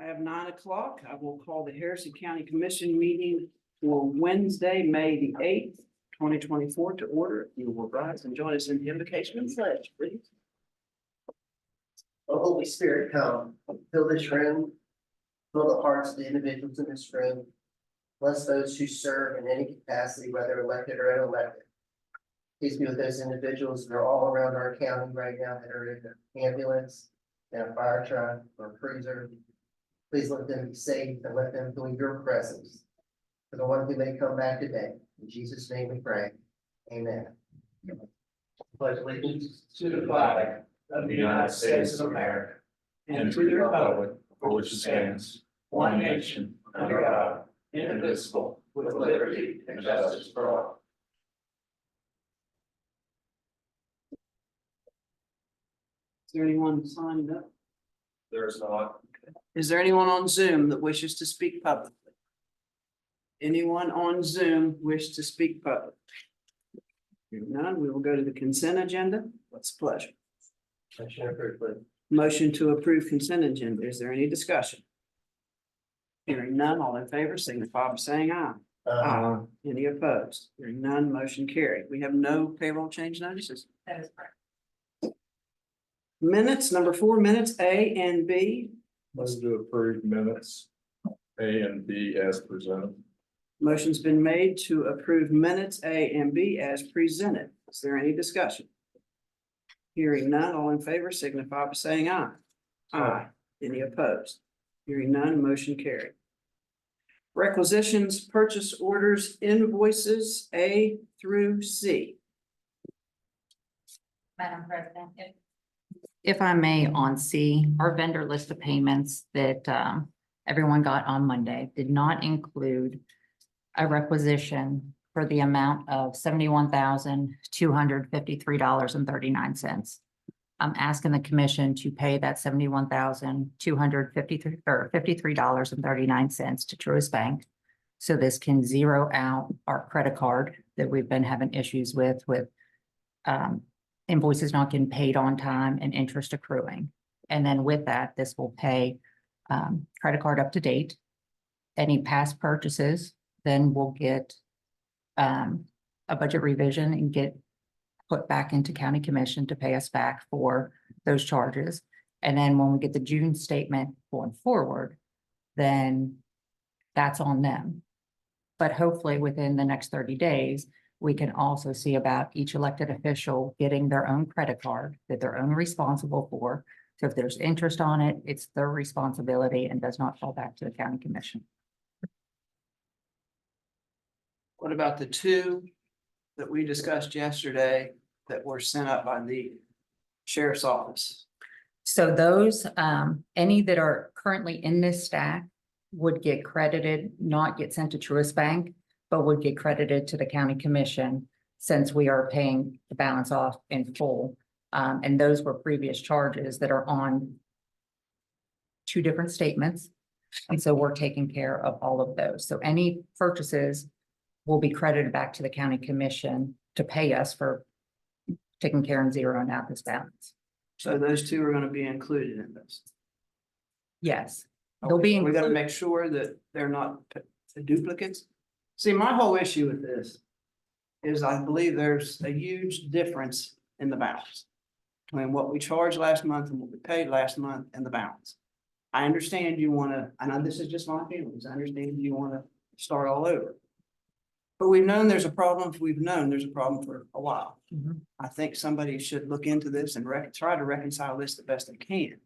I have 9 o'clock. I will call the Harrison County Commission meeting for Wednesday, May the 8th, 2024 to order. You will rise and join us in the invocation and pledge, please. O Holy Spirit, come, fill this room, fill the hearts of the individuals in this room. Bless those who serve in any capacity, whether elected or unelected. Please be with those individuals that are all around our county right now that are in an ambulance, in a fire truck, or a cruiser. Please let them be safe and let them feel your presence. For the one who may come back today, in Jesus' name we pray. Amen. Pledge allegiance to the flag of the United States of America and to the republic for which it stands, one nation, under God, indivisible, with liberty and justice for all. Is there anyone signed up? There is not. Is there anyone on Zoom that wishes to speak publicly? Anyone on Zoom wish to speak publicly? Hearing none, we will go to the consent agenda. What's the pleasure? Motion approved, please. Motion to approve consent agenda. Is there any discussion? Hearing none, all in favor, signify by saying aye. Aye. Any opposed? Hearing none, motion carried. We have no payroll change notices. That is correct. Minutes, number 4, minutes A and B. Move to approve minutes A and B as presented. Motion's been made to approve minutes A and B as presented. Is there any discussion? Hearing none, all in favor signify by saying aye. Aye. Any opposed? Hearing none, motion carried. Requisitions, purchase orders, invoices A through C. Madam President, if I may, on C, our vendor list of payments that everyone got on Monday did not include a requisition for the amount of $71,253.39. I'm asking the commission to pay that $71,253.39 to Truist Bank. So this can zero out our credit card that we've been having issues with invoices not getting paid on time and interest accruing. And then with that, this will pay credit card up to date. Any past purchases, then we'll get a budget revision and get put back into county commission to pay us back for those charges. And then when we get the June statement going forward, then that's on them. But hopefully within the next 30 days, we can also see about each elected official getting their own credit card that they're only responsible for. So if there's interest on it, it's their responsibility and does not fall back to the county commission. What about the 2 that we discussed yesterday that were sent up by the sheriff's office? So those, any that are currently in this stack would get credited, not get sent to Truist Bank, but would get credited to the county commission since we are paying the balance off in full. And those were previous charges that are on 2 different statements. And so we're taking care of all of those. So any purchases will be credited back to the county commission to pay us for taking care and zeroing out this balance. So those 2 are going to be included in this. Yes, they'll be. We got to make sure that they're not duplicates. See, my whole issue with this is I believe there's a huge difference in the balance between what we charged last month and what we paid last month and the balance. I understand you want to, I know this is just my feelings. I understand you want to start all over. But we've known there's a problem. We've known there's a problem for a while. Mhm. I think somebody should look into this and try to reconcile this the best they can.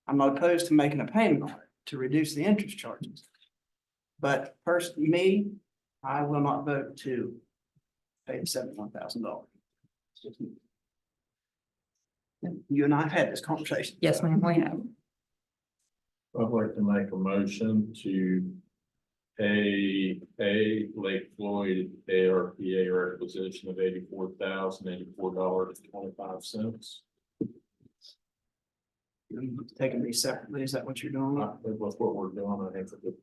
I'm not opposed to making a payment on it to reduce the interest charges. But personally, I will not vote to pay the $71,000. You and I have had this conversation. Yes, ma'am, we have. I'd like to make a motion to pay Lake Floyd ARPA requisition of $84,084.25. Taking these separately, is that what you're doing? I think that's what we're doing. I think that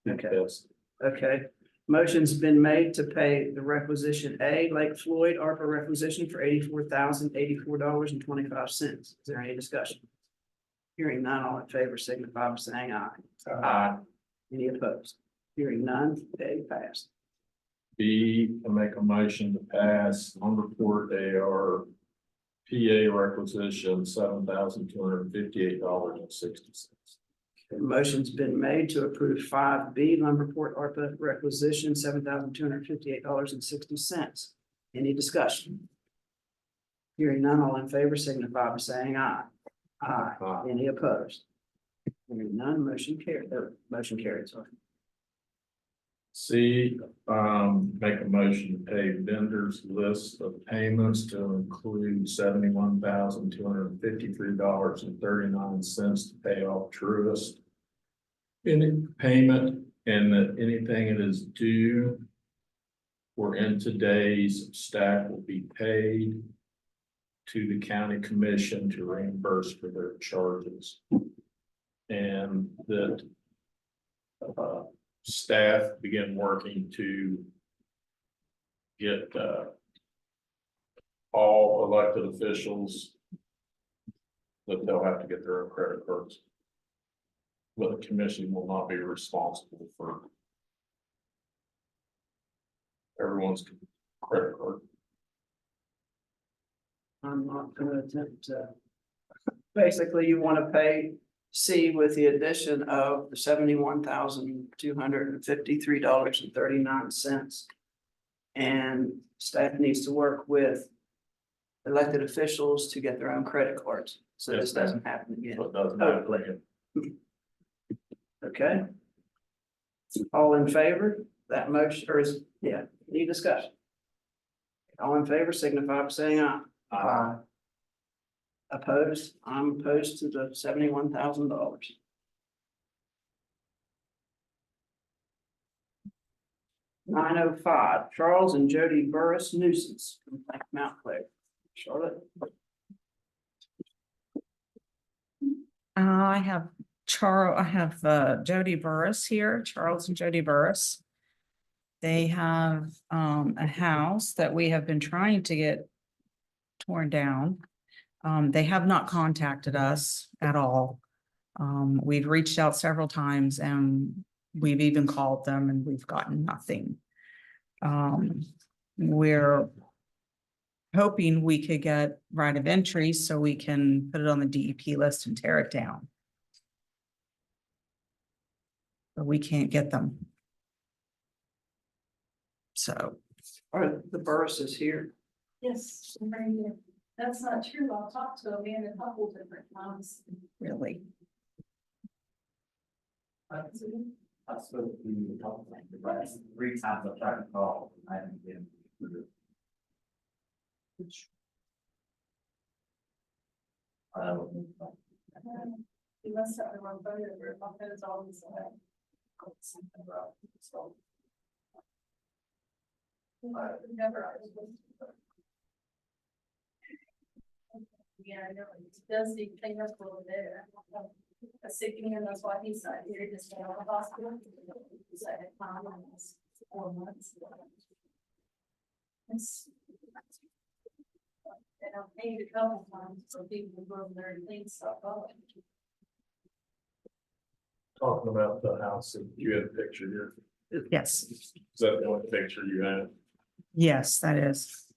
Okay. that's Okay, motion's been made to pay the requisition A, Lake Floyd ARPA requisition for $84,084.25. Is there any discussion? Hearing none, all in favor signify by saying aye. Aye. Any opposed? Hearing none, they pass. B, I make a motion to pass on report AR PA requisition $7,258.60. The motion's been made to approve 5B Lumberport ARPA requisition, $7,258.60. Any discussion? Hearing none, all in favor signify by saying aye. Aye. Aye. Any opposed? Hearing none, motion carried, motion carried, sorry. C, make a motion to pay vendors list of payments to include $71,253.39 to pay off Truist. Any payment and that anything that is due or in today's staff will be paid to the county commission to reimburse for their charges. And that staff begin working to get all elected officials that they'll have to get their own credit cards. But the commission will not be responsible for everyone's credit card. I'm not gonna attempt to. Basically, you want to pay C with the addition of the $71,253.39. And staff needs to work with elected officials to get their own credit cards, so this Yes, ma'am. doesn't happen again. So it doesn't happen again. Okay? All in favor, that motion, or is, yeah, any discussion? All in favor signify by saying aye. Opposed? I'm opposed to the $71,000. $905, Charles and Jody Burris nuisance, complaint Mount Clair. Charlotte? I have Jody Burris here, Charles and Jody Burris. They have a house that we have been trying to get torn down. They have not contacted us at all. We've reached out several times and we've even called them and we've gotten nothing. We're hoping we could get right of entry so we can put it on the DEP list and tear it down. But we can't get them. So, Are the Burris's here? Yes, I'm right here. That's not true. I'll talk to him in a couple different times. really, I spoke to you a couple times, but 3 times I've tried to call, I haven't been through. He must have the wrong phone number. My phone's always on. Something wrong. So. Never. Yeah, I know. It does need clean up over there. A sick man, that's why he's not here, just got out of the hospital. He's at a time, and it's 4 months. It's. And I've paid a couple times for people to go over there and clean stuff up. Talking about the house, that you had a picture here. yes, Is that the only picture you had? yes, that is.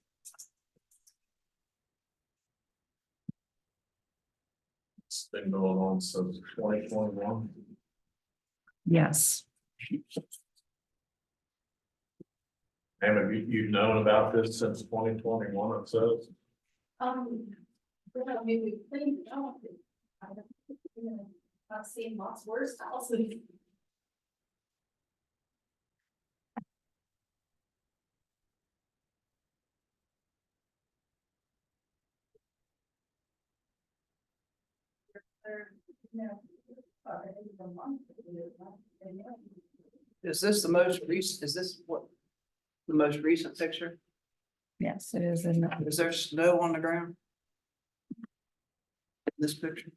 It's been going on since 2021. Yes, And have you've known about this since 2021, it says? Well, I mean, we cleaned it up. I've seen lots worse houses. Is this the most recent, is this what? The most recent picture? yes, it is in the, Is there snow on the ground? This picture?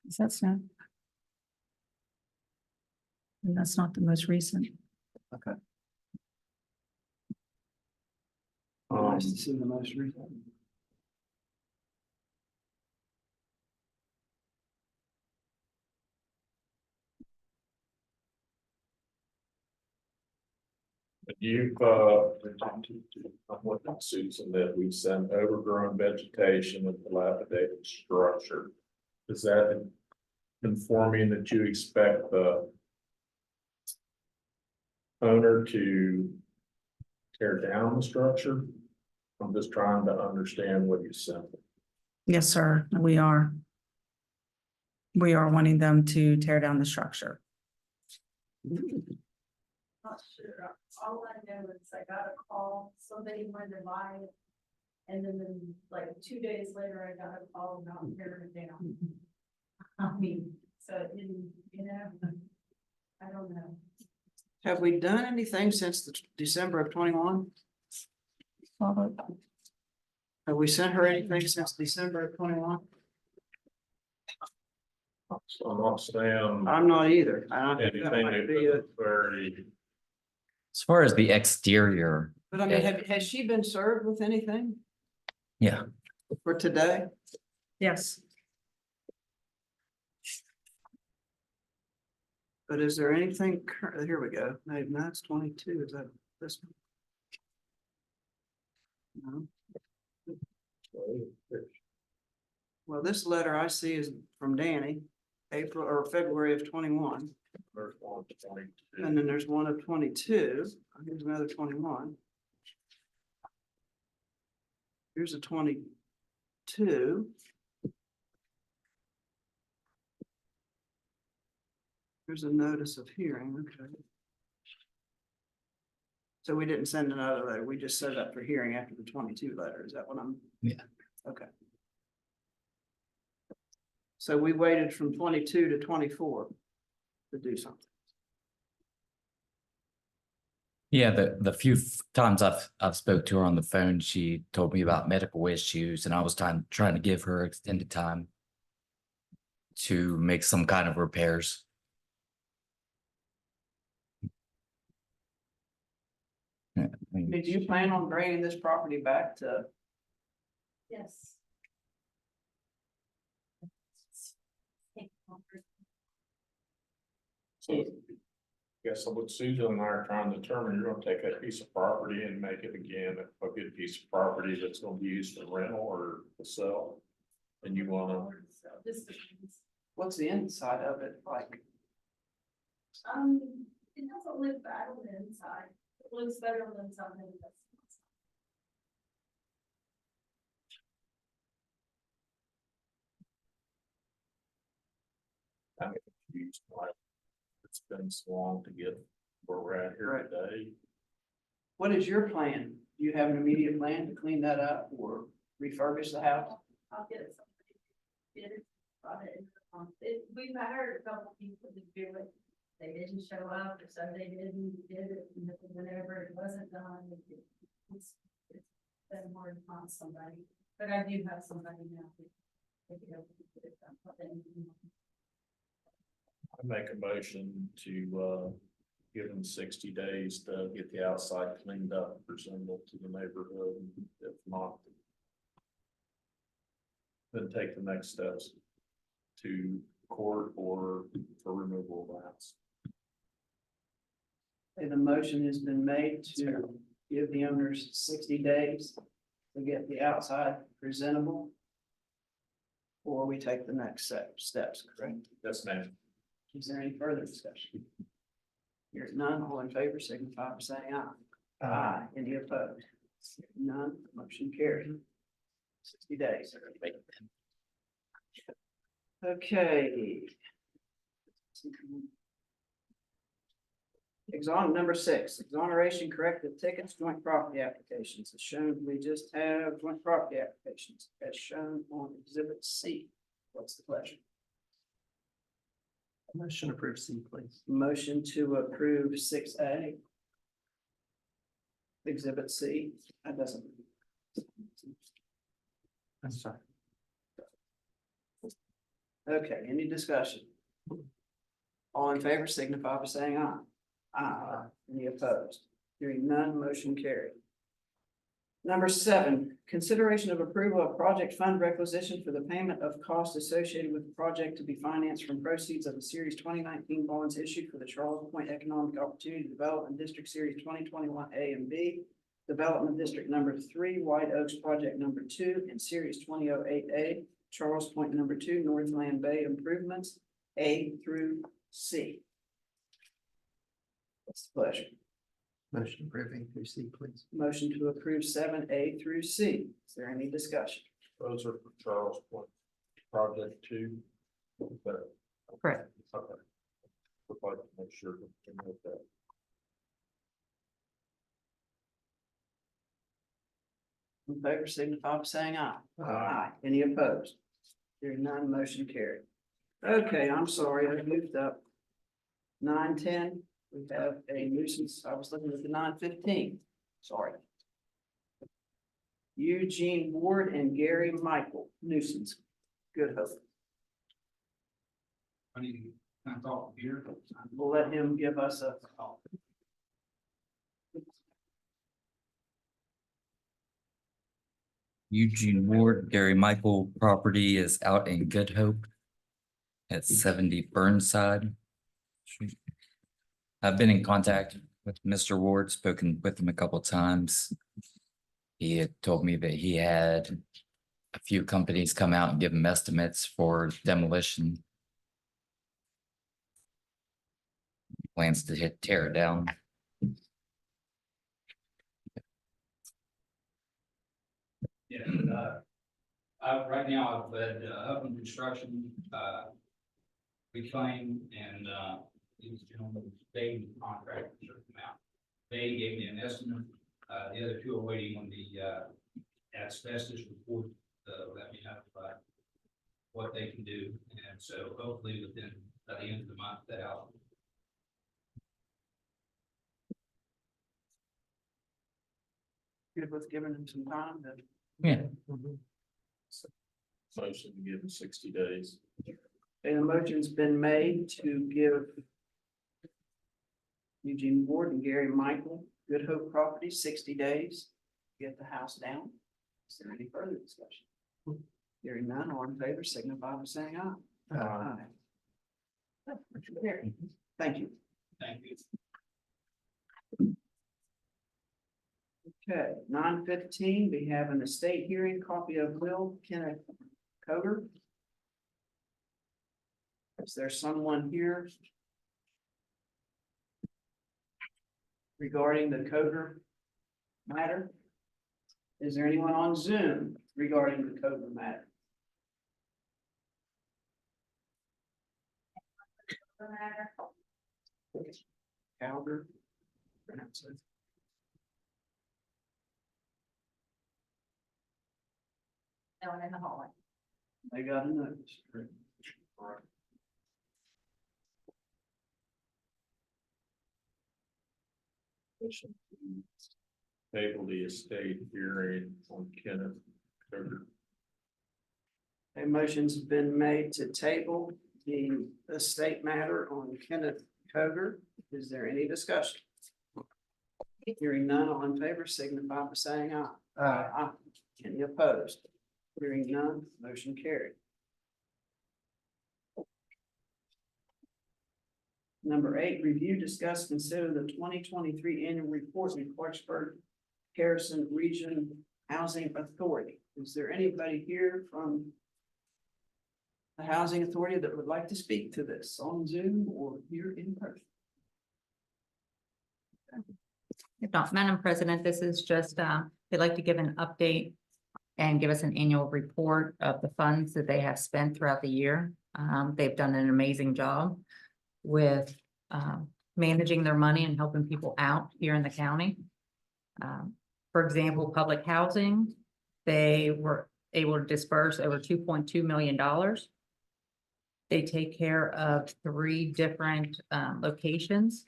is that snow? And that's not the most recent. Nice to see the most recent. You've, I'm looking at Susan, that we sent overgrown vegetation and dilapidated structure. Is that informing that you expect the owner to tear down the structure? I'm just trying to understand what you sent. Yes, sir, we are. We are wanting them to tear down the structure. Not sure, all I know is I got a call, somebody wanted to buy it. And then like 2 days later, I got a call about tearing it down. I mean, so it didn't, I don't know. Have we done anything since the December of 21? Have we sent her anything since December of 21? So I'm not saying I'm not either. I think that anything might be a- very, As far as the exterior, But I mean, has she been served with anything yeah, for today? Yes. But is there anything, here we go, maybe that's 22, is that this one? No. Well, this letter I see is from Danny, April or February of 21, there's one 22. and then there's one of 22, here's another 21. Here's a 22. Here's a notice of hearing, okay. So we didn't send another letter, we just set it up for hearing after the 22 letter, is that what I'm? Yeah. Okay. So we waited from 22 to 24 to do something. yeah, the few times I've spoke to her on the phone, she told me about medical issues and I was trying to give her extended time to make some kind of repairs. Yeah, I mean, Did you plan on bringing this property back to? Yes. So, guess what Susan and I are trying to determine, you're gonna take that piece of property and make it again a good piece of property that's gonna be used for rental or to sell. And you wanna, So this depends. What's the inside of it like? It doesn't look bad on the inside. It looks better on the inside than it does. I'm confused why it's been so long to get where we're at here Right. today. What is your plan? Do you have an immediate plan to clean that up or refurbish the house? I'll get it somebody. Get it, brought it in. We've hired a couple people to do it. They didn't show up, or so they did it, and whenever it wasn't done, it's been hard to find somebody, but I do have somebody now. If you know, get it done, but then, I make a motion to give them 60 days to get the outside cleaned up, presentable to the neighborhood. If not, then take the next steps to court or for removal of the house. Okay, the motion has been made to give the owners 60 days to get the outside presentable. Or we take the next steps, correct? Yes, ma'am. Is there any further discussion? Here's none, all in favor, signify by saying aye. Aye. Any opposed? None, motion carried. 60 days. Okay. Number 6, exoneration corrective tickets, joint property applications. As shown, we just have joint property applications as shown on exhibit C. What's the pleasure? Motion approved C, please. Motion to approve 6A. Exhibit C, that doesn't. I'm sorry. Okay, any discussion? All in favor signify by saying aye. Aye. Any opposed? Hearing none, motion carried. Number 7, consideration of approval of project fund requisition for the payment of costs associated with the project to be financed from proceeds of the Series 2019 bonds issued for the Charles Point Economic Opportunity Development District Series 2021 A and B, Development District number 3, White Oaks Project number 2, and Series 2008A, Charles Point number 2, Northland Bay Improvements, A through C. What's the pleasure? Motion approving through C, please. Motion to approve 7A through C. Is there any discussion? Those are for Charles Point, project 2. Correct. Okay. Would like to make sure we know that. In favor, signify by saying aye. Aye. Any opposed? Hearing none, motion carried. Okay, I'm sorry, I moved up. 9:10, we have a nuisance, I was looking at the 9:15, sorry. Eugene Ward and Gary Michael, nuisance. Good hope. I need to kind of talk here. We'll let him give us a. Eugene Ward, Gary Michael property is out in Good Hope at 70 Burnside Street. I've been in contact with Mr. Ward, spoken with him a couple times. He had told me that he had a few companies come out and give him estimates for demolition. Plans to tear it down. Yeah, right now I've led, Upland Construction, reclaim and, these gentlemen, they contract to come out. They gave me an estimate, the other two are waiting on the, asbestos report, let me know, what they can do, and so hopefully within, by the end of the month, that out. Good with giving him some time to. Yeah. Motion to give them 60 days. And a motion's been made to give Eugene Ward and Gary Michael, Good Hope Properties, 60 days, to get the house down. Is there any further discussion? Hearing none, all in favor, signify by saying aye. Aye. Motion carried. Thank you. Thank you. Okay, 9:15, we have an estate hearing, copy of will, Kenneth Coder. Is there someone here regarding the Coder matter? Is there anyone on Zoom regarding the Coder matter? Coder. Pronounce it. No one in the hallway. They got a notice. Motion to table the estate hearing on Kenneth Coder. A motion's been made to table the estate matter on Kenneth Coder. Is there any discussion? Hearing none, all in favor, signify by saying aye. Aye. Any opposed? Hearing none, motion carried. Number 8, review, discuss, consider the 2023 annual report in Clarksburg Harrison Region Housing Authority. Is there anybody here from the Housing Authority that would like to speak to this on Zoom or here in person? If not, Madam President, this is just, they'd like to give an update and give us an annual report of the funds that they have spent throughout the year. They've done an amazing job with managing their money and helping people out here in the county. For example, public housing, they were able to disperse over $2.2 million. They take care of 3 different locations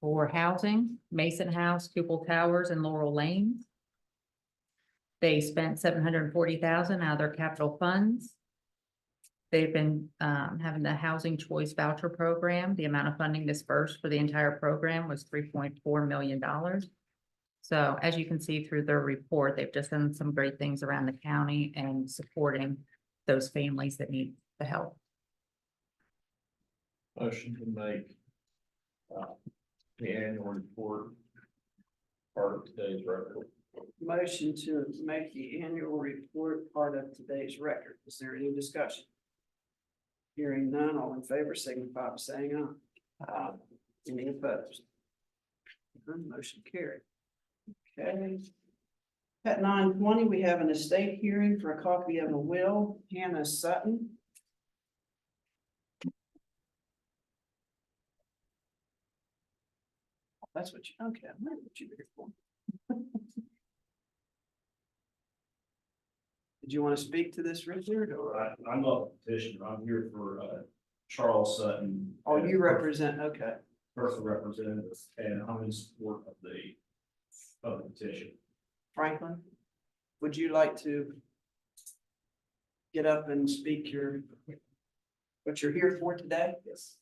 for housing: Mason House, Cupel Towers, and Laurel Lane. They spent $740,000 out of their capital funds. They've been having the Housing Choice Voucher Program. The amount of funding dispersed for the entire program was $3.4 million. So as you can see through their report, they've just done some great things around the county and supporting those families that need the help. Motion to make the annual report part of today's record. Motion to make the annual report part of today's record. Is there any discussion? Hearing none, all in favor signify by saying aye. Aye. Any opposed? None, motion carried. Okay. At 9:20, we have an estate hearing for a copy of a will, Hannah Sutton. That's what you, okay, I know what you're here for. Did you want to speak to this, Richard, or? I'm not a petitioner, I'm here for, Charles Sutton. Oh, you represent, okay. Personal representative, and I'm in support of the petition. Franklin, would you like to get up and speak what you're here for today? Yes.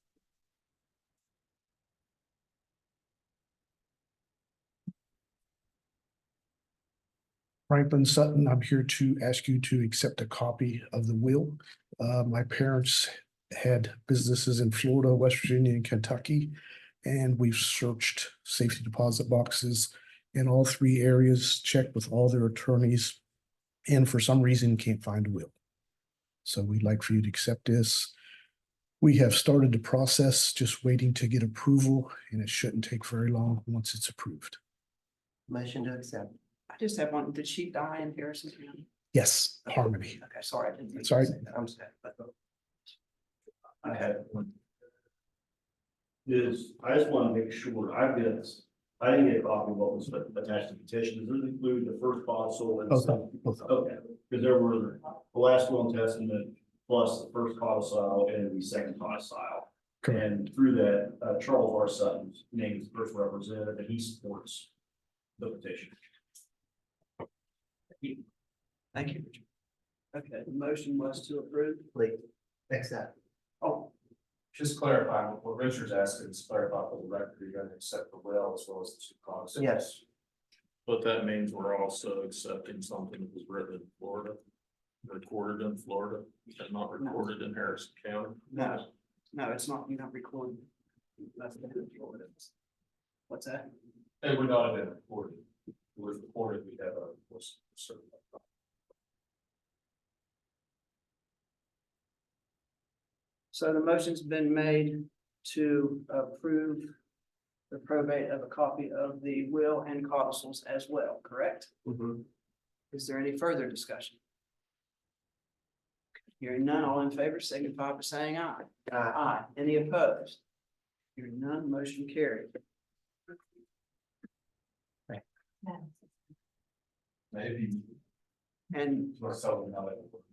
Franklin Sutton, I'm here to ask you to accept a copy of the will. My parents had businesses in Florida, West Virginia, and Kentucky, and we've searched safety deposit boxes in all three areas, checked with all their attorneys, and for some reason can't find a will. So we'd like for you to accept this. We have started the process, just waiting to get approval, and it shouldn't take very long once it's approved. Motion to accept. I just have one. Did she die in Harrison County? Yes, Harmony. Okay, sorry, I didn't. mean to Sorry. say that. I'm sad, but. I had one. I just want to make sure, I didn't get a copy of what was attached to the petition, does it include the first codicil and? Both of them, both of them. Okay, because there were the last will and testament plus the first codicil and the second codicil. Correct. And through that, Charles R. Sutton's named as the first representative, and he supports the petition. Thank you, Richard. Okay, the motion was to approve. Wait, accept. Oh, Just clarifying, what Richard's asking is clarify for the record, you're gonna accept the will as well as the two codicils. Yes. But that means we're also accepting something that was written in Florida, recorded in Florida, and not recorded in Harrison County. no, it's not, you're not recording. That's the Florida. What's that? They would not have been recorded. If it was recorded, we'd have a certain. So the motion's been made to approve the probate of a copy of the will and codicils as well, correct? Is there any further discussion? Hearing none, all in favor signify by saying aye. Aye. Any opposed? Hearing none, motion carried. Maybe And myself and how it would work.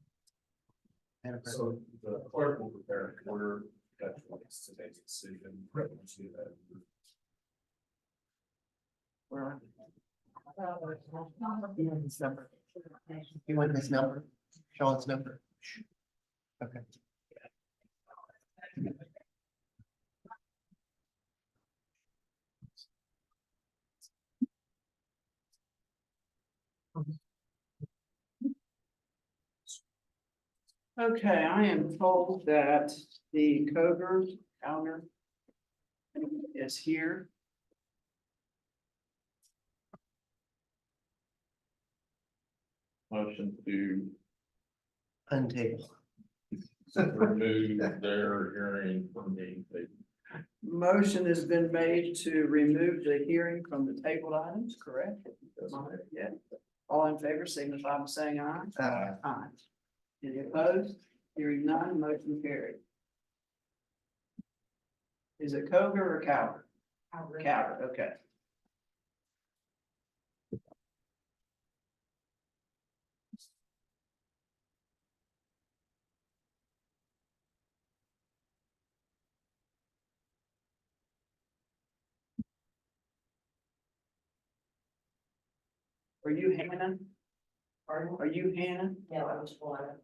So the clerk will prepare an order that relates to today's decision. Once you do that. where are You want his number? You want his number? Sean's number? Okay. Okay, I am told that the Coger counter is here. Motion to Untable. remove their hearing from the. Motion has been made to remove the hearing from the tabled items, correct? Yeah. All in favor, signify by saying aye. Aye. Any opposed? Hearing none, motion carried. Is it Coger or Coward? Coward, okay. Are you Hannah? Are you Hannah? Yeah, I was Florida.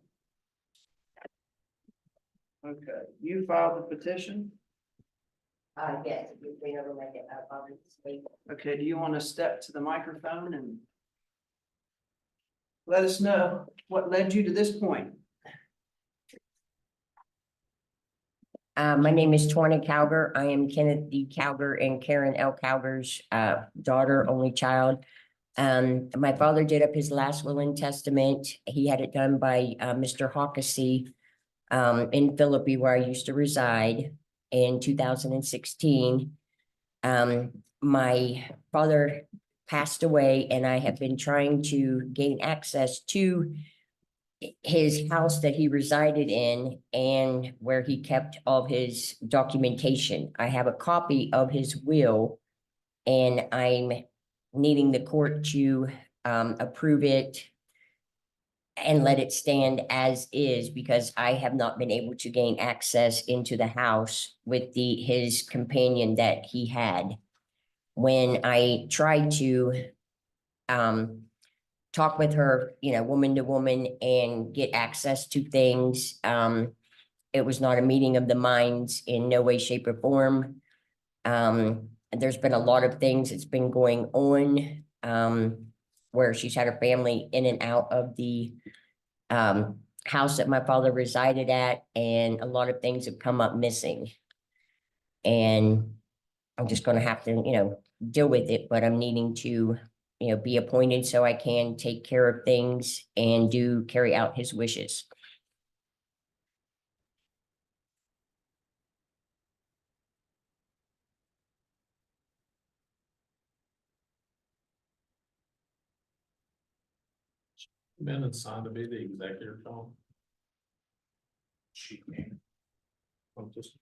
Okay, you filed the petition? Yes, if we never make it, I'll speak. Okay, do you want to step to the microphone and let us know what led you to this point? My name is Tawna Cowger. I am Kenneth D. Cowger and Karen L. Cowger's daughter, only child. My father did up his last will and testament. He had it done by Mr. Hawkesy in Philippi, where I used to reside, in 2016. My father passed away, and I have been trying to gain access to his house that he resided in and where he kept all of his documentation. I have a copy of his will, and I'm needing the court to approve it and let it stand as is, because I have not been able to gain access into the house with his companion that he had. When I tried to talk with her, woman to woman, and get access to things, it was not a meeting of the minds in no way, shape, or form. There's been a lot of things that's been going on, where she's had her family in and out of the house that my father resided at, and a lot of things have come up missing. And I'm just gonna have to, deal with it, but I'm needing to, be appointed so I can take care of things and carry out his wishes. Been assigned to be the executor, Tom? She can. I'm just,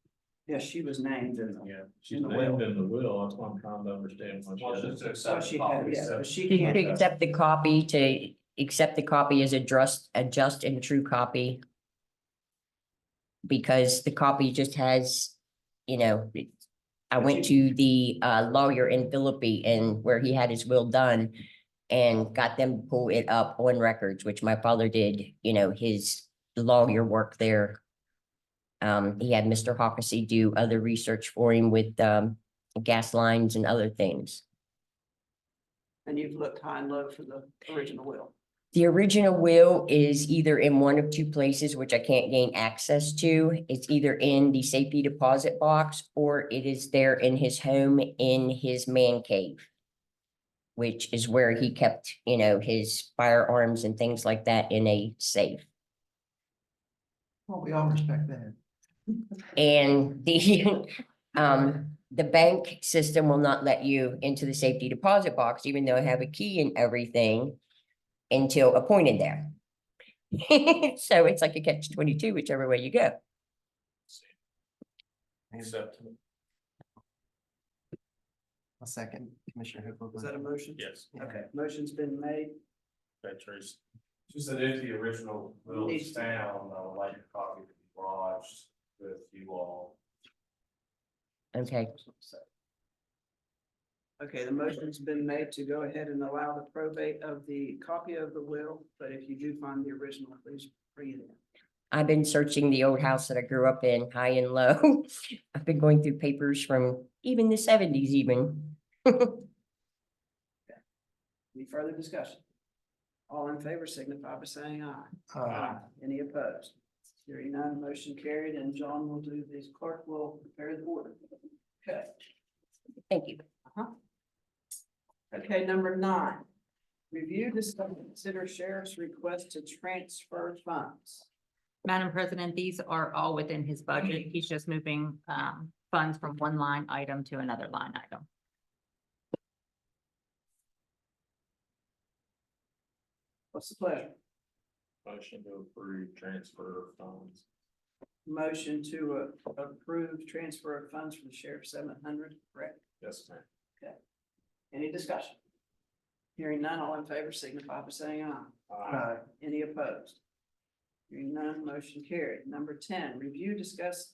Yes, she was named in the. yeah, she's In the named will. in the will, that's why I'm trying to understand. why she Motion hasn't- to accept Well, she had, yeah, but she To can't. accept the copy as a just and true copy. Because the copy just has, I went to the lawyer in Philippi, and where he had his will done, and got them to pull it up on records, which my father did, his lawyer work there. He had Mr. Hawkesy do other research for him with gas lines and other things. And you've looked high and low for the original will. The original will is either in one of two places, which I can't gain access to. It's either in the safety deposit box, or it is there in his home in his man cave, which is where he kept, his firearms and things like that in a safe. Well, we all respect that. And the bank system will not let you into the safety deposit box, even though I have a key and everything, until appointed there. So it's like a catch-22, whichever way you go. Accept. A second, Commissioner Hooper. Is that a motion? Yes. Okay, motion's been made. Okay, Tracy. She said if the original will Needs is to- found, I would like a copy to be lodged with you all. Okay, Okay, the motion's been made to go ahead and allow the probate of the copy of the will, but if you do find the original, please bring it in. I've been searching the old house that I grew up in, high and low. I've been going through papers from even the 70s even. Any further discussion? All in favor signify by saying aye. Aye. Any opposed? Hearing none, motion carried, and John will do this, clerk will prepare the order. Okay. Thank you. Okay, number 9. Review, discuss, and consider sheriff's request to transfer funds. Madam President, these are all within his budget. He's just moving funds from one line item to another line item. What's the pleasure? Motion to approve transfer of funds. Motion to approve transfer of funds from the sheriff 700, correct? Yes, ma'am. Any discussion? Hearing none, all in favor signify by saying aye. Aye. Any opposed? Hearing none, motion carried. Number 10, review, discuss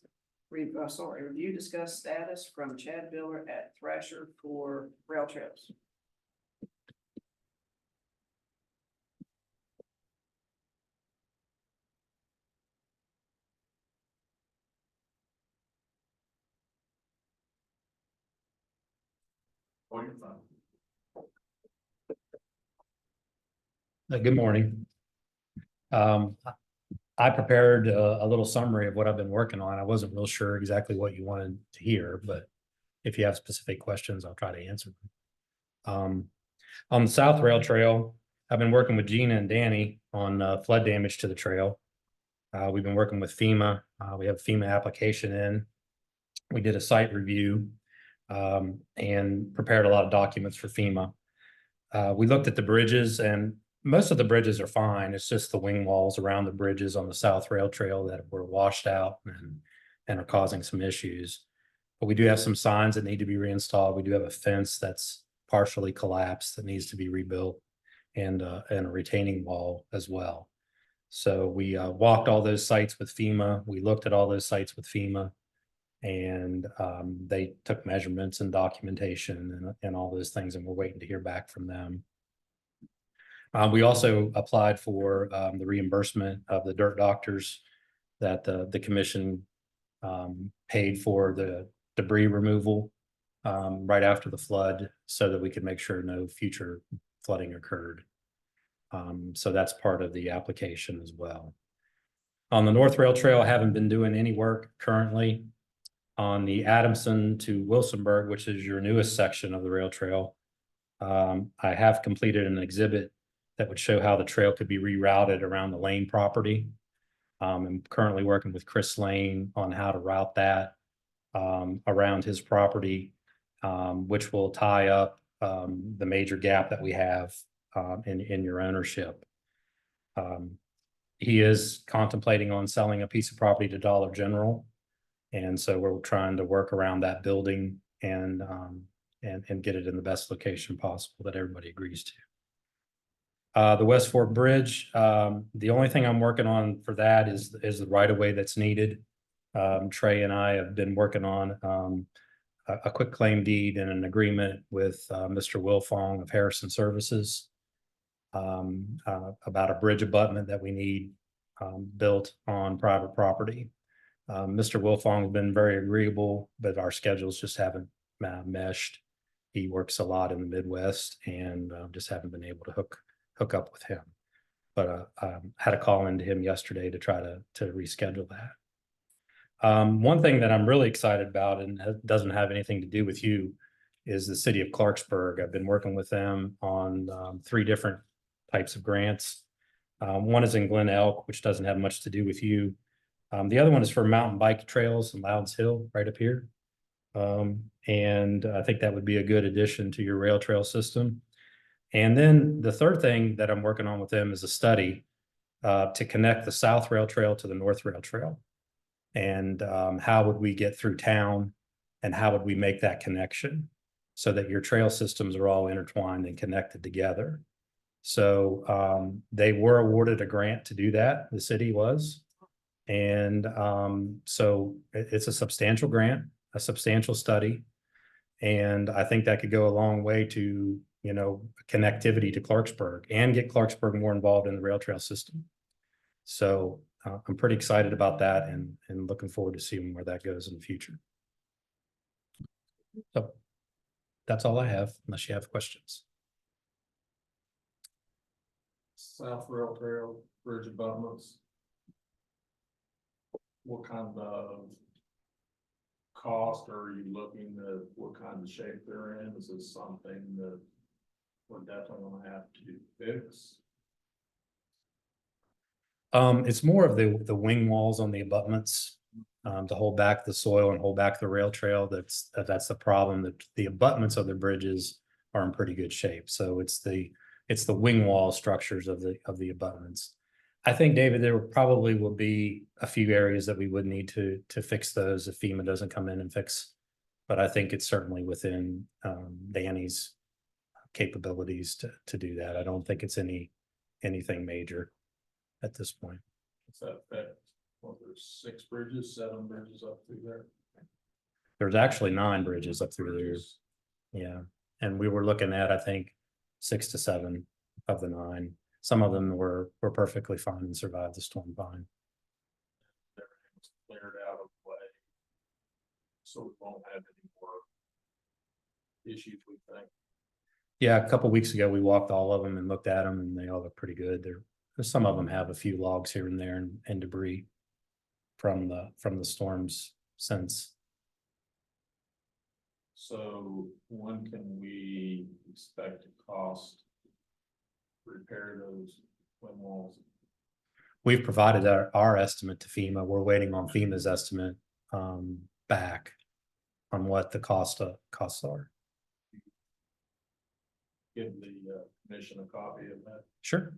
status from Chad Biller at Thrasher for rail trails. Oh, you're fine. Good morning. I prepared a little summary of what I've been working on. I wasn't real sure exactly what you wanted to hear, but if you have specific questions, I'll try to answer them. On the South Rail Trail, I've been working with Gina and Danny on flood damage to the trail. We've been working with FEMA. We have a FEMA application in. We did a site review and prepared a lot of documents for FEMA. We looked at the bridges, and most of the bridges are fine. It's just the wing walls around the bridges on the South Rail Trail that were washed out and are causing some issues. But we do have some signs that need to be reinstalled. We do have a fence that's partially collapsed that needs to be rebuilt, and a retaining wall as well. So we walked all those sites with FEMA. We looked at all those sites with FEMA, and they took measurements and documentation and all those things, and we're waiting to hear back from them. We also applied for the reimbursement of the dirt doctors that the commission paid for the debris removal right after the flood, so that we could make sure no future flooding occurred. So that's part of the application as well. On the North Rail Trail, I haven't been doing any work currently. On the Adamson to Wilsonburg, which is your newest section of the rail trail, I have completed an exhibit that would show how the trail could be rerouted around the Lane property. I'm currently working with Chris Lane on how to route that around his property, which will tie up the major gap that we have in your ownership. He is contemplating on selling a piece of property to Dollar General. And so we're trying to work around that building and get it in the best location possible that everybody agrees to. The West Fork Bridge, the only thing I'm working on for that is the right of way that's needed. Trey and I have been working on a quick claim deed and an agreement with Mr. Wilfong of Harrison Services about a bridge abutment that we need built on private property. Mr. Wilfong has been very agreeable, but our schedules just haven't meshed. He works a lot in the Midwest, and just haven't been able to hook up with him. But had a call into him yesterday to try to reschedule that. One thing that I'm really excited about, and doesn't have anything to do with you, is the city of Clarksburg. I've been working with them on 3 different types of grants. One is in Glen Elk, which doesn't have much to do with you. The other one is for mountain bike trails in Loudons Hill, right up here. And I think that would be a good addition to your rail trail system. And then the third thing that I'm working on with them is a study to connect the South Rail Trail to the North Rail Trail. And how would we get through town, and how would we make that connection so that your trail systems are all intertwined and connected together. So they were awarded a grant to do that, the city was. And so it's a substantial grant, a substantial study. And I think that could go a long way to, connectivity to Clarksburg and get Clarksburg more involved in the rail trail system. So I'm pretty excited about that and looking forward to seeing where that goes in the future. So that's all I have, unless you have questions. South Rail Trail, bridge abutments. What kind of cost are you looking at? What kind of shape they're in? Is this something that we're definitely gonna have to fix? It's more of the wing walls on the abutments to hold back the soil and hold back the rail trail. That's the problem. That the abutments of the bridges are in pretty good shape. So it's the wing wall structures of the abutments. I think, David, there probably will be a few areas that we would need to fix those if FEMA doesn't come in and fix. But I think it's certainly within Danny's capabilities to do that. I don't think it's anything major at this point. What's that affect? Well, there's 6 bridges, 7 bridges up through there. There's actually 9 bridges up through there. Bridges. Yeah, and we were looking at, I think, 6 to 7 of the 9. Some of them were perfectly fine and survived the storm fine. Everything's cleared out of the way. So we won't have any more issues we think. Yeah, a couple weeks ago, we walked all of them and looked at them and they all look pretty good. Some of them have a few logs here and there and debris from the storms since. So when can we expect a cost to repair those wind walls? We've provided our estimate to FEMA. We're waiting on FEMA's estimate back on what the costs are. Give the commission a copy of that. Sure.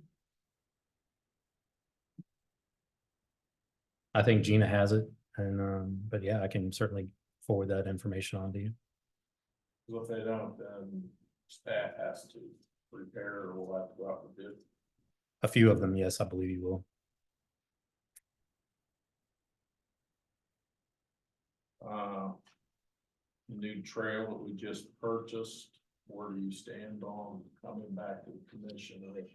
I think Gina has it, and but yeah, I can certainly forward that information on to you. Because if they don't, then staff has to repair or we'll have to go out for bid. A few of them, yes, I believe you will. The new trail that we just purchased, where do you stand on coming back to the commission with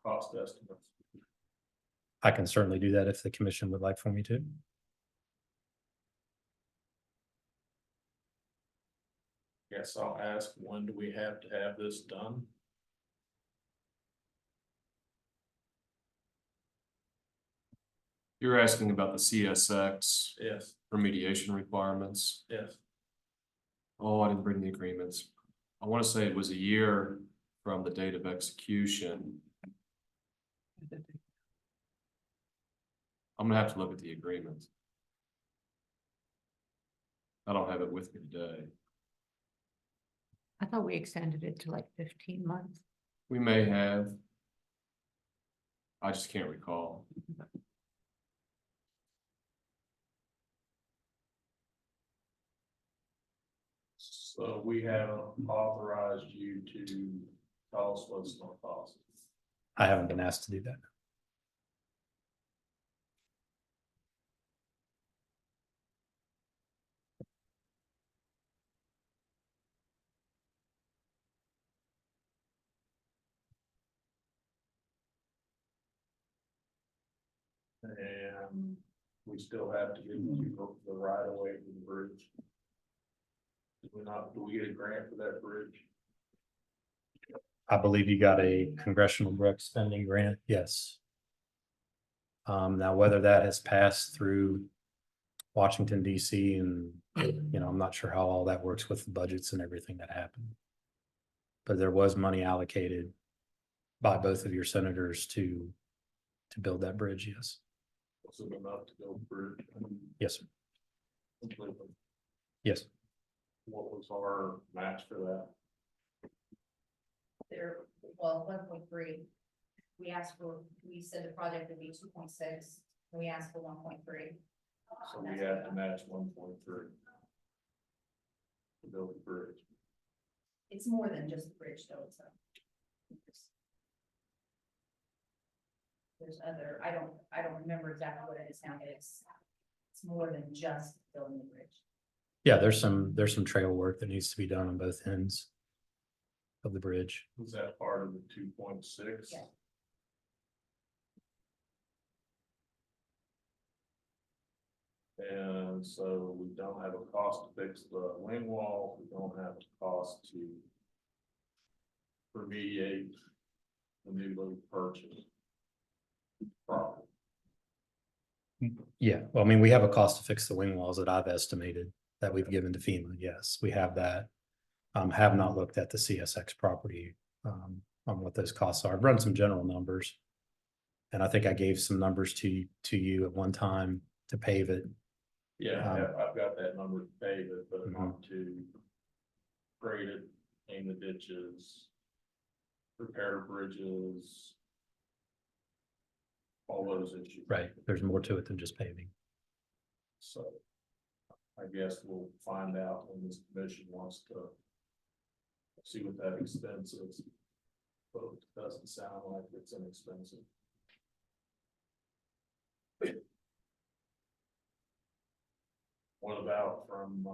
cost estimates? I can certainly do that if the commission would like for me to. Guess I'll ask, when do we have to have this done? You're asking about the CSX Yes, remediation requirements. yes. Oh, I didn't bring the agreements. I want to say it was a year from the date of execution. I'm gonna have to look at the agreement. I don't have it with me today. I thought we extended it to like 15 months. We may have. I just can't recall. So we haven't authorized you to tell us what it's gonna cost. I haven't been asked to do that. And we still have to give you the right of way to the bridge. Do we get a grant for that bridge? I believe you got a congressional direct spending grant, yes. Now whether that has passed through Washington DC and, you know, I'm not sure how all that works with the budgets and everything that happened. But there was money allocated by both of your senators to build that bridge, yes. Was it enough to build the bridge? Yes, sir. Completely. Yes. What was our match for that? There, well, 1.3. We said the project would be 2.6, we asked for 1.3. So we have to match 1.3. To build the bridge. It's more than just the bridge though, it's there's other, I don't remember exactly what it is now, but it's more than just building the bridge. Yeah, there's some trail work that needs to be done on both ends of the bridge. Was that part of the 2.6? Yeah. And so we don't have a cost to fix the wing wall, we don't have a cost to remediate the newly purchased property. Yeah, well, I mean, we have a cost to fix the wing walls that I've estimated that we've given to FEMA. Yes, we have that. Have not looked at the CSX property on what those costs are. I've run some general numbers. And I think I gave some numbers to you at one time to pave it. Yeah, I've got that number to pay it, but not to grade it, clean the ditches, repair bridges. All those issues. Right, there's more to it than just paving. So I guess we'll find out when this commission wants to see what that expense is. But it doesn't sound like it's inexpensive. What about from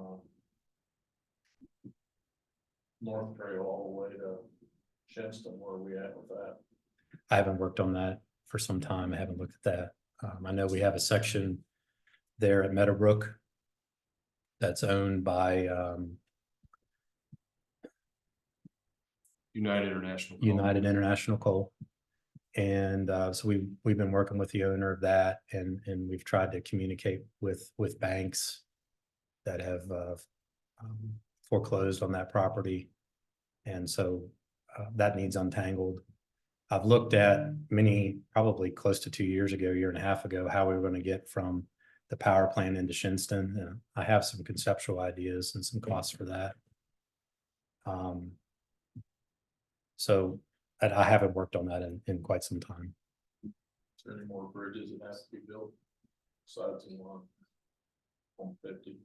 North Trail all the way to Shinston? Where are we at with that? I haven't worked on that for some time. I haven't looked at that. I know we have a section there at Meadowbrook that's owned by United International. United International Coal. And so we've been working with the owner of that, and we've tried to communicate with banks that have foreclosed on that property. And so that needs untangled. I've looked at probably close to 2 years ago, year and a half ago, how we were going to get from the power plant into Shinston. And I have some conceptual ideas and some costs for that. So I haven't worked on that in quite some time. Is there any more bridges that has to be built besides the one on 50,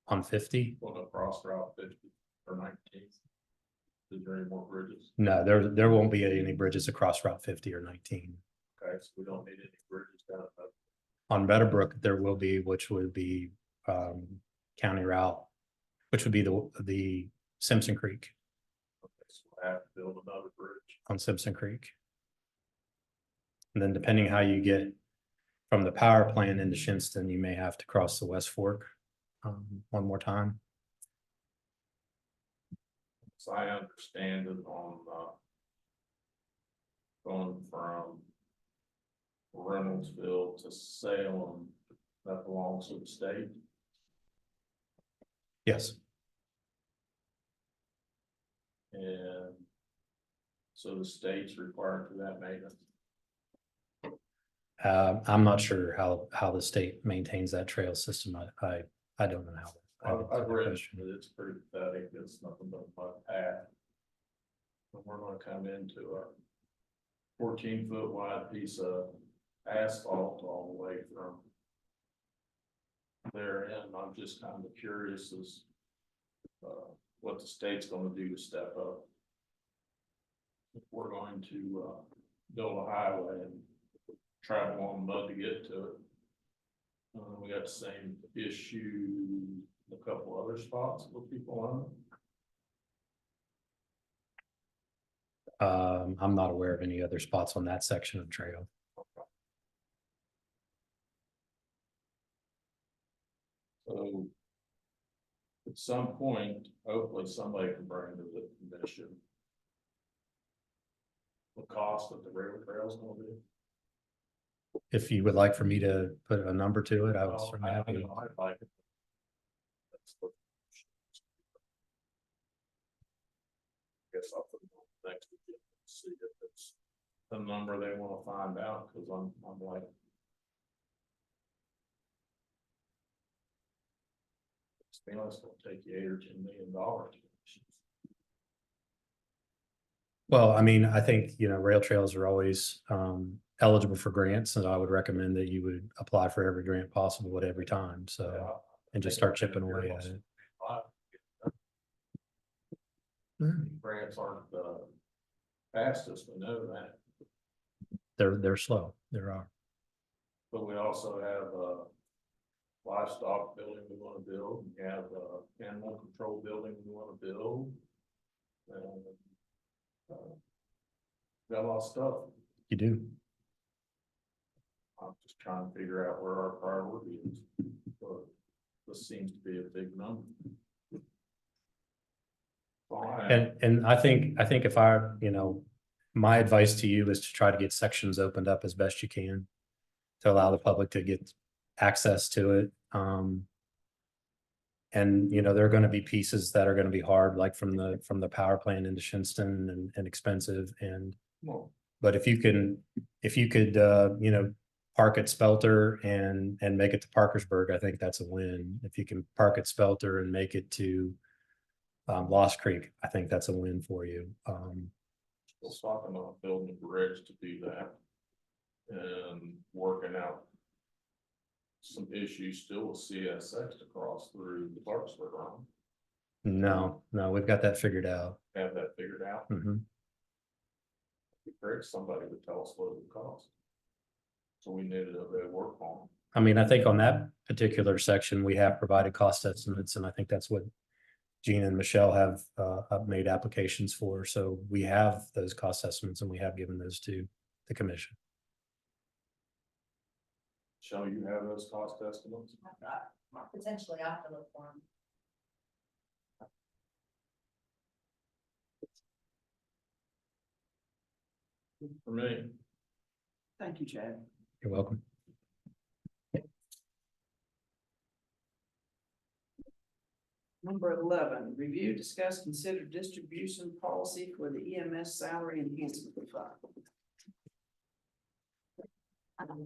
On 50? on the cross route 50 or 19th? Is there any more bridges? No, there won't be any bridges across Route 50 or 19. Okay, so we don't need any bridges down at On Meadowbrook, there will be, which would be county route, which would be the Simpson Creek, okay, so we'll have to build another bridge. on Simpson Creek. And then depending how you get from the power plant into Shinston, you may have to cross the West Fork one more time. So I understand it on going from Reynoldsville to Salem, that belongs to the state. Yes. And so the state's required for that maintenance. I'm not sure how the state maintains that trail system. I don't know how. I've read that it's pretty pathetic, it's nothing but a path. And we're gonna come into a 14-foot wide piece of asphalt all the way from there, and I'm just kind of curious as what the state's gonna do to step up. If we're going to build a highway and travel on mud to get to it. We got the same issue in a couple other spots with people on it. I'm not aware of any other spots on that section of trail. So at some point, hopefully somebody can bring to the commission the cost that the rail trail is gonna be. If you would like for me to put a number to it, I would Well, certainly happy. I'd like it. That's what- Guess I'll put it on the next agenda and see if it's the number they wanna find out, cause I'm like. It's gonna take you $8 or $10 million. Well, I mean, I think, rail trails are always eligible for grants, and I would recommend that you would apply for every grant possible at every time, so, and just start chipping away at it. Grants aren't the fastest, we know that, They're slow, there are. but we also have a livestock building we wanna build, we have a animal control building we wanna build. And got a lot of stuff. You do. I'm just trying to figure out where our priority is, but this seems to be a big number. And I think if my advice to you is to try to get sections opened up as best you can to allow the public to get access to it. And there are going to be pieces that are going to be hard, like from the power plant into Shinston and expensive. But if you could park at Spelter and make it to Parkersburg, I think that's a win. If you can park at Spelter and make it to Lost Creek, I think that's a win for you. Still talking about building a bridge to do that. And working out some issues still with CSX to cross through the Clarksburg line. No, we've got that figured out. Have that figured out. Mhm. Be great, somebody would tell us what it would cost. So we knew that they work on. I mean, I think on that particular section, we have provided cost estimates, and I think that's what Gina and Michelle have made applications for. So we have those cost estimates, and we have given those to the commission. Shall you have those cost estimates? Potentially I have to look for them. For me, Thank you, Chad. You're welcome. Number 11, review, discuss, consider distribution policy for the EMS salary enhancement fund.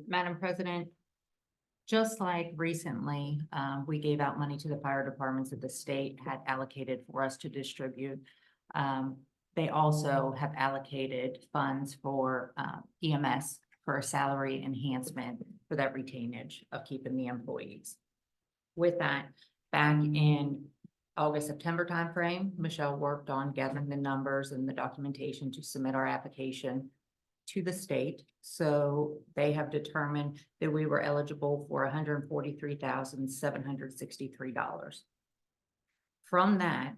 Madam President, just like recently, we gave out money to the fire departments that the state had allocated for us to distribute. They also have allocated funds for EMS for a salary enhancement for that retainage of keeping the employees. With that, back in August, September timeframe, Michelle worked on gathering the numbers and the documentation to submit our application to the state. So they have determined that we were eligible for $143,763. From that,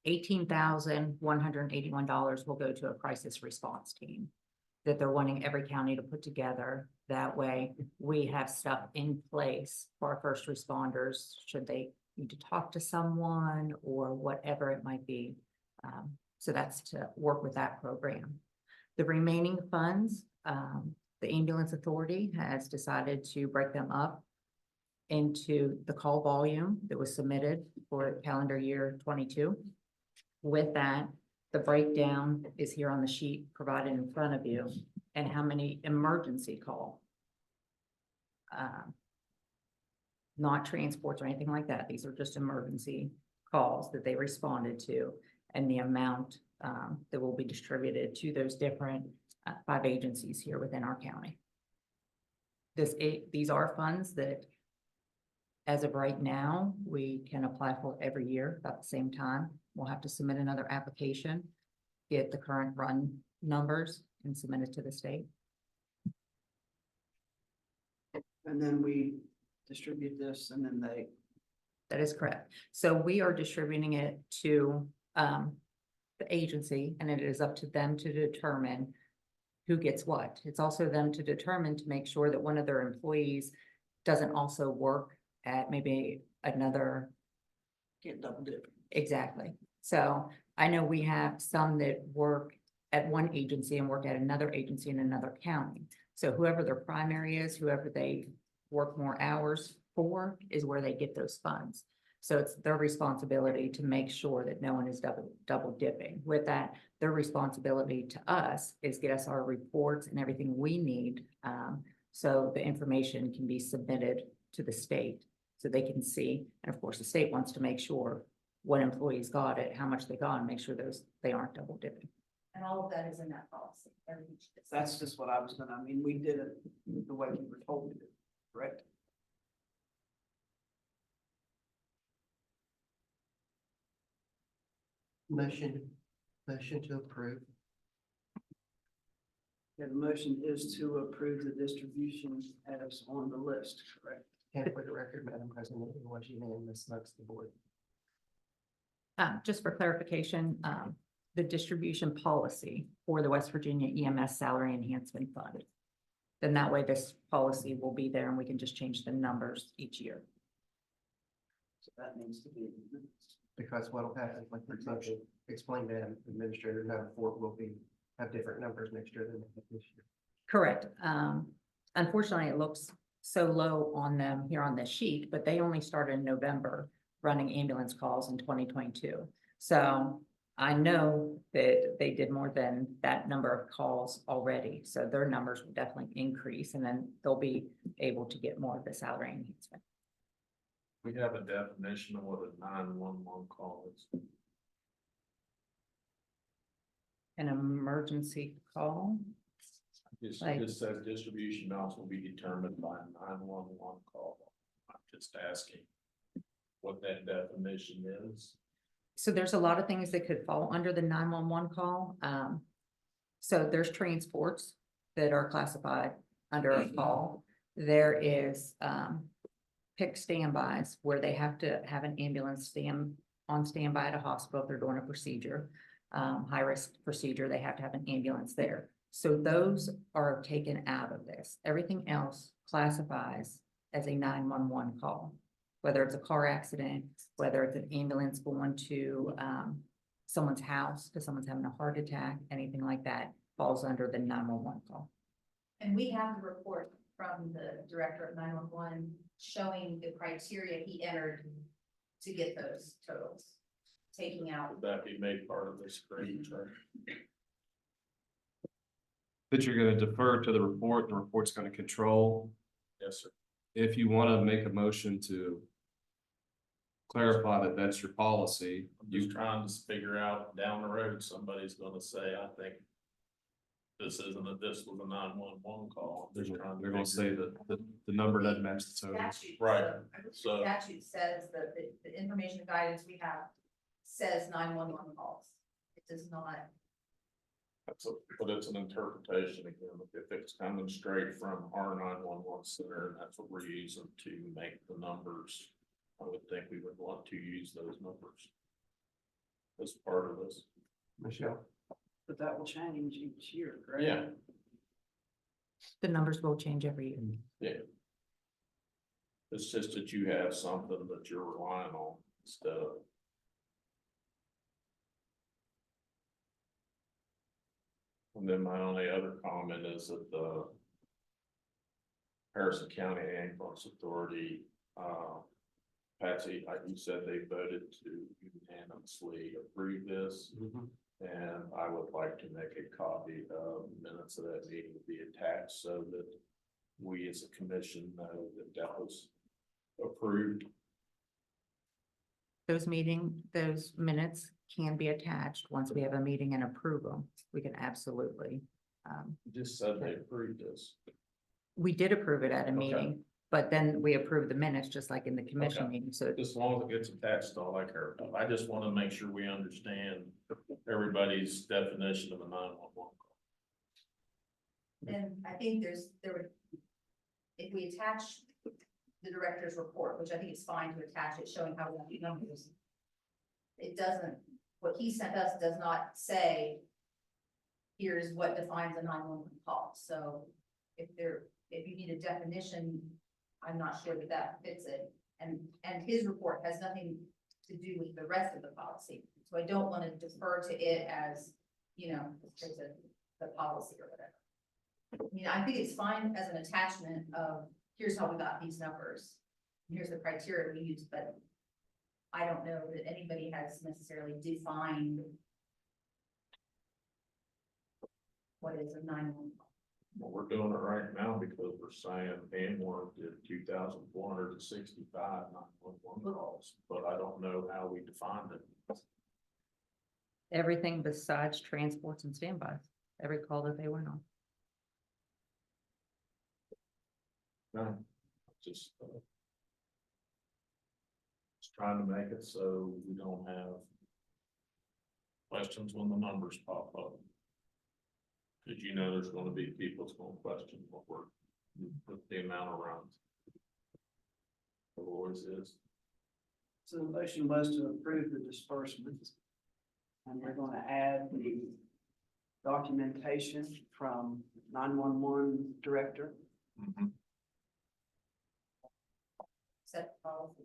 $18,181 will go to a crisis response team that they're wanting every county to put together. That way we have stuff in place for our first responders, should they need to talk to someone or whatever it might be. So that's to work with that program. The remaining funds, the ambulance authority has decided to break them up into the call volume that was submitted for calendar year 22. With that, the breakdown is here on the sheet provided in front of you, and how many emergency call. Not transports or anything like that. These are just emergency calls that they responded to, and the amount that will be distributed to those different 5 agencies here within our county. These are funds that, as of right now, we can apply for every year about the same time. We'll have to submit another application, get the current run numbers, and submit it to the state. And then we distribute this and then they, That is correct. So we are distributing it to the agency, and it is up to them to determine who gets what. It's also them to determine to make sure that one of their employees doesn't also work at maybe another. get double dip. Exactly. So I know we have some that work at one agency and work at another agency in another county. So whoever their primary is, whoever they work more hours for, is where they get those funds. So it's their responsibility to make sure that no one is double dipping. With that, their responsibility to us is get us our reports and everything we need. So the information can be submitted to the state so they can see. And of course, the state wants to make sure what employees got it, how much they got, and make sure they aren't double dipping. And all of that is in that policy. That's just what I was gonna, I mean, we did it the way we were told to do, correct? Motion to approve. Yeah, the motion is to approve the distribution as on the list, correct? And for the record, Madam President, it was unanimous amongst the board. Just for clarification, the distribution policy for the West Virginia EMS Salary Enhancement Fund. Then that way this policy will be there and we can just change the numbers each year. So that needs to be. Because what'll happen, like for example, explain that administrator number 4 will have different numbers next year than this year. Correct. Unfortunately, it looks so low on them here on this sheet, but they only started in November running ambulance calls in 2022. So I know that they did more than that number of calls already. So their numbers will definitely increase, and then they'll be able to get more of the salary enhancement. we have a definition of what a 911 call is. An emergency call. This Like- just says distribution amounts will be determined by a 911 call. I'm just asking what that definition is. So there's a lot of things that could fall under the 911 call. So there's transports that are classified under a call. There is, pick standbys where they have to have an ambulance on standby at a hospital if they're doing a procedure. High risk procedure, they have to have an ambulance there. So those are taken out of this. Everything else classifies as a 911 call. Whether it's a car accident, whether it's an ambulance going to someone's house because someone's having a heart attack, anything like that, falls under the 911 call. And we have the report from the director of 911 showing the criteria he entered to get those totals, taking out. Would that be made part of this agreement, right? That you're gonna defer to the report, the report's gonna control. Yes, sir. If you wanna make a motion to clarify that that's your policy, I'm just trying to figure out down the road, somebody's gonna say, I think this was a 911 call. I'm just trying to they're gonna say figure- that the number doesn't match the total. Statute, Right, I believe so- the statute says that the information and guidance we have says 911 calls. It does not. But it's an interpretation again, if it's coming straight from our 911 center, and that's what we're using to make the numbers. I would think we would want to use those numbers as part of this. Michelle? But that will change each year, correct? Yeah, The numbers will change every year. yeah. It's just that you have something that you're relying on instead of. And then my only other comment is that the Harrison County Ambulance Authority, Patsy, like you said, they voted to unanimously approve this. And I would like to make a copy of minutes of that meeting to be attached so that we as a commission know that that was approved. Those minutes can be attached once we have a meeting and approve them. We can absolutely. You just said they approved this. We did approve it at a Okay. meeting, but then we approved the minutes just like in the commission Okay. meeting. So As long as it gets attached to all that care. I just want to make sure we understand everybody's definition of a 911 call. And I think if we attach the director's report, which I think it's fine to attach it, showing how we have the numbers. It doesn't, what he sent us does not say, here's what defines a 911 call. So if you need a definition, I'm not sure that fits it. And his report has nothing to do with the rest of the policy. So I don't want to defer to it as, there's the policy or whatever. I mean, I think it's fine as an attachment of, here's how we got these numbers. Here's the criteria we use, but I don't know that anybody has necessarily defined what is a 911. Well, we're doing it right now because we're saying Anwar did 2,465 911 calls, but I don't know how we defined it. everything besides transports and standbys, every call that they went on. No, just trying to make it so we don't have questions when the numbers pop up. Cause there's gonna be people that's gonna question what we're, with the amount of runs. It always is. So the motion was to approve the disbursements. And we're gonna add the documentation from 911 director. Set policy.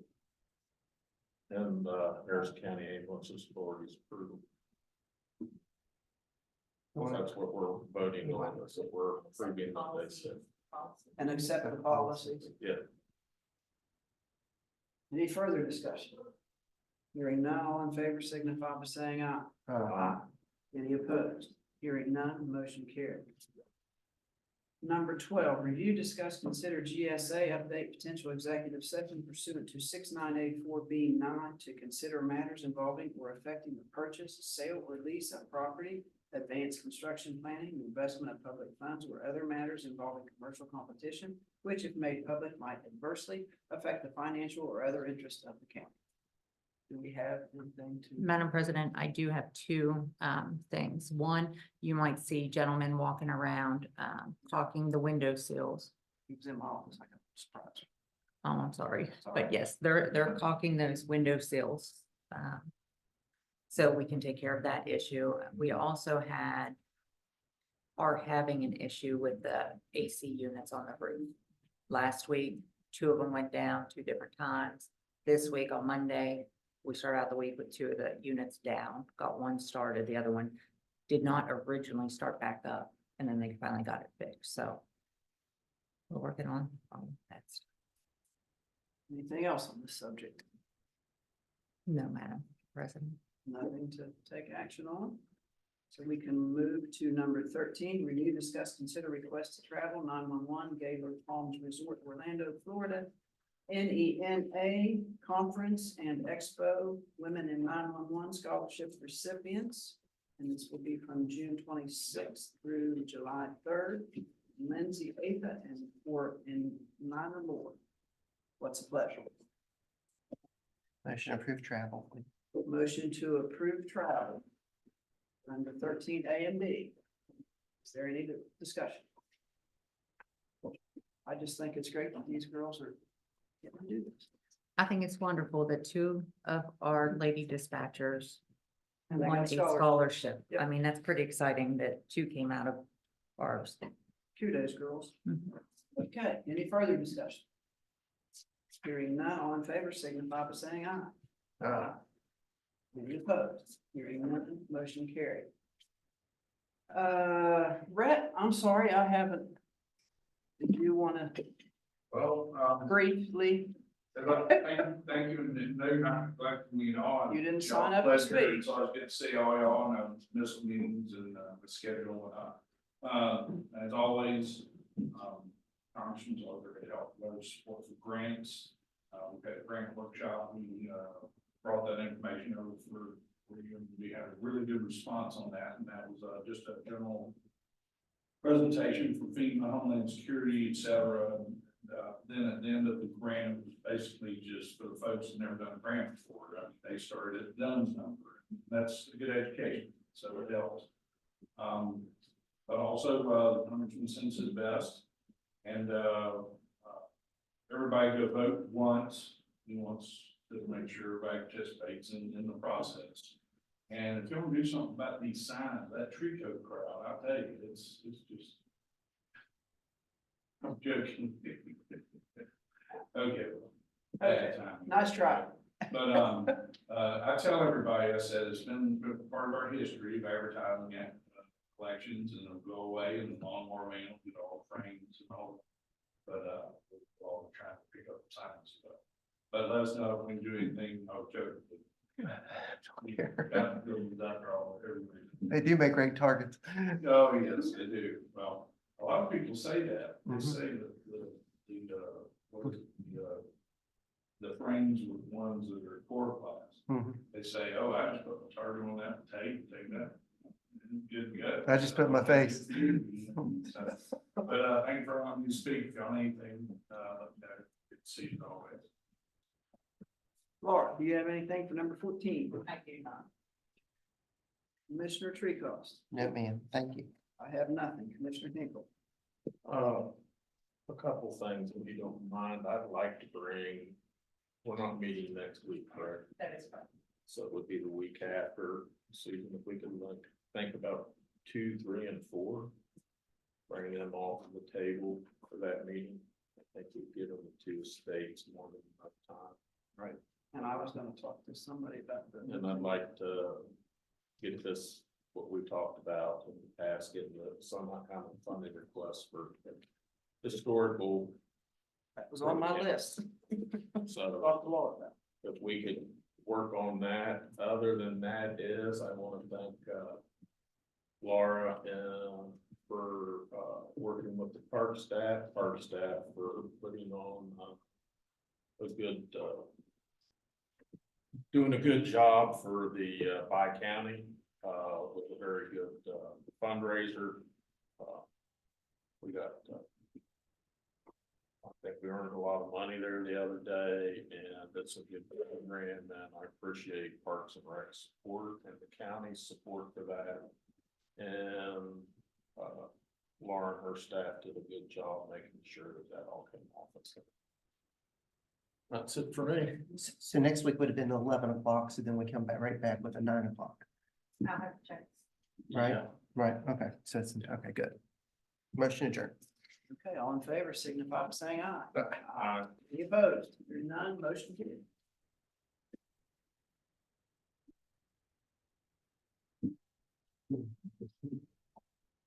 And Harrison County Ambulance Authority's approval. That's what we're voting on, is that we're approving what they said. And accept the policies. Yeah. Any further discussion? Hearing none, all in favor signify by saying aye. Aye. Any opposed? Hearing none, motion carried. Number 12, review, discuss, consider GSA update potential executive session pursuant to 6984B9 to consider matters involving or affecting the purchase, sale, or lease of property, advanced construction planning, investment of public funds, or other matters involving commercial competition, which if made public might adversely affect the financial or other interests of the county. Do we have anything to? Madam President, I do have two things. One, you might see gentlemen walking around caulking the window sills. He was in my office, I got surprised. Oh, I'm sorry, Sorry. but yes, they're caulking those window sills. So we can take care of that issue. We also are having an issue with the AC units on the roof. Last week, 2 of them went down 2 different times. This week on Monday, we started out the week with 2 of the units down, got one started, the other one did not originally start back up, and then they finally got it fixed, so. We're working on that. Anything else on this subject? No, Madam President. Nothing to take action on. So we can move to number 13, review, discuss, consider request to travel 911 Gaylord Palms Resort, Orlando, Florida. NENA Conference and Expo Women in 911 Scholarship Recipients. And this will be from June 26th through July 3rd. Lindsay Ava and in 9 or more. What's the pleasure? Motion approved travel. Motion to approve travel. Number 13, A and B. Is there any discussion? I just think it's great that these girls are getting to do this. I think it's wonderful that two of our lady dispatchers And they won a got scholarship. scholarship. Yep. I mean, that's pretty exciting that two came out of ours. Kudos, girls. Mhm. Okay, any further discussion? Hearing none, all in favor signify by saying aye. Any opposed? Hearing none, motion carried. Rhett, I'm sorry, I haven't. Did you want to Well, briefly? thank you, and no, not collecting me on. You didn't sign up to speak. So I was good to see all y'all, and I missed meetings and, the schedule and whatnot. As always, Congressman's are there to help, whether it's support for grants. We've had a grant workshop, we, brought that information over for you, and we had a really good response on that, and that was, just a general presentation from FEMA, Homeland Security, et cetera. And, then at the end of the grant, it was basically just for the folks that never done a grant before. They started at Dunn's number. That's a good education, so it helps. But also, the Congressman sends his best, and everybody go vote once. He wants to make sure everybody participates in the process. And if you want to do something about these signs, that tree coat crowd, I'll tell you, it's just. I'm joking. Okay. Bad time. Nice try. But, I tell everybody, I said, it's been part of our history of advertising at collections, and it'll go away, and the lawnmower man will get all the frames and all. But, we're all trying to pick up signs, but let us know if we can do anything. I'll joke. They do make great targets. Oh, yes, they do. Well, a lot of people say that. They Mhm. say that the frames with ones that are core class. Mhm. They say, oh, I just put my target on that tape, take that. Good to go. I just put my face. But, thank you for allowing me to speak on anything, that good to see you always. Laura, do you have anything for number 14? I do not. Commissioner Treecost? No, ma'am. Thank you. I have nothing. Commissioner Hinkle? A couple things, if you don't mind, I'd like to bring, we're not meeting next week, correct? That is fine. So it would be the week after, Susan, if we could like think about 2, 3, and 4. Bringing them all to the table for that meeting. I think we'd get them to 2 states more than enough time. Right. And I was gonna talk to somebody about the. And I'd like to get this, what we talked about in the past, getting some kind of funding request for historical. That was on my list. So Talk to Laura about it. if we could work on that, other than that is, I want to thank, Laura, for, working with the park staff for putting on, a good, doing a good job for the, Bi-County, with a very good, fundraiser. We got, I think we earned a lot of money there the other day, and that's a good program, and I appreciate Parks and Rec support and the county's support for that. And, Laura and her staff did a good job making sure that all came off. That's it for me. So next week would have been 11 o'clock, so then we come back right back with a 9 o'clock. I'll have to check. Right. Yeah. Right, okay, so it's, okay, good. Motion adjourned. Okay, all in favor, signify by saying aye. Aye. Any opposed? Hearing none, motion carried.